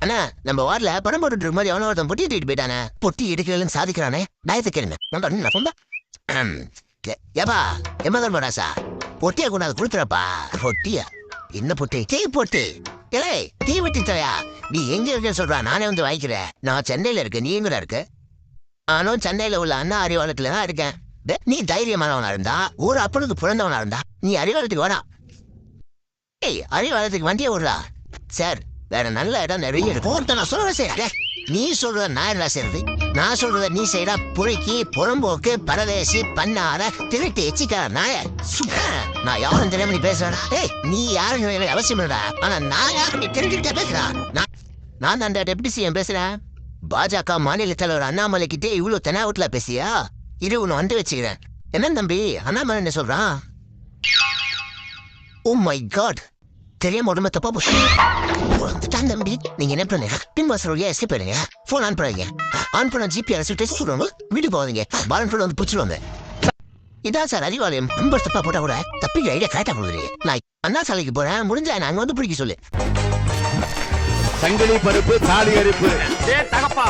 அண்ணா நம்ம வார்டுல படம் போட்டுட்டு இருக்கும் போது எவனோ ஒருத்தன் பொட்டி தூக்கிட்டு போயிட்டானே. பொட்டி எடுக்கலன்னு சாதிக்கிறானே. டயத்தை கேளுங்க. நான் சொந்த ஏப்பா எம்மதான் போடாசா பொட்டியா கொண்டாது கொடுத்துறப்பா. பொட்டியா என்ன பொட்டி? தீ பொட்டி. ஏலே தீ வெட்டி தரையா? நீ எங்க இருக்க சொல்றா? நானே வந்து வாங்கிக்கிறேன். நான் சென்னையில இருக்கேன். நீ எங்கடா இருக்க? நானும் சென்னையில உள்ள அண்ணா அறிவாலயத்துல தான் இருக்கேன். நீ தைரியமானவனா இருந்தா, ஒரு அப்பனுக்கு பிறந்தவனா இருந்தா நீ அறிவாலயத்துக்கு வேணா. ஏய் அறிவாலயத்துக்கு வண்டியை விடுறா. சார் வேற நல்ல இடம் நிறைய இருக்கு. நான் சொல்றேன் சார். நீ சொல்றத நான் என்ன செய்யறது? நான் சொல்றத நீ செய்யறா. புழைக்கி புறம்போக்கு பரதேசி பண்ணார திருட்டு எச்சிக்கார நாய. நான் யாரும் தெரியாம நீ பேசுறேன். ஏய் நீ யாரும் எனக்கு அவசியம் இல்லடா. ஆனா நான் யாரும் நீ தெரிஞ்சுக்கிட்டே பேசுறேன். நான் அந்த டெப்டி சிஎம் பேசுறேன். பாஜக மாநில தலைவர் அண்ணாமலை கிட்டே இவ்வளவு தெனாவட்டுல பேசியா? இரு உன்னை வந்து வச்சுக்கிறேன். என்ன தம்பி அண்ணாமலை என்ன சொல்றான்? ஓ மை காட், தெரியாம உடம்பு தப்பா போச்சு. தம்பி நீங்க என்ன பண்ணுங்க, பின் வாசல் வழியா எஸ்கேப் பண்ணுங்க. போன் ஆன் பண்ணாதீங்க. ஆன் பண்ண ஜிபிஆர் டெஸ்ட் சொல்லுவாங்க. வீட்டுக்கு போவாதீங்க. பாலன் வந்து பிடிச்சிருவாங்க. இதான் சார் அறிவாலயம். நம்பர் தப்பா போட்டா கூட தப்பிக்க ஐடியா கரெக்டா கொடுக்குறீங்க. நான் அண்ணா சாலைக்கு போறேன். முடிஞ்சா நான் அங்க வந்து பிடிக்க சொல்லு. சங்கிலி பருப்பு தாலி அரிப்பு. தகப்பா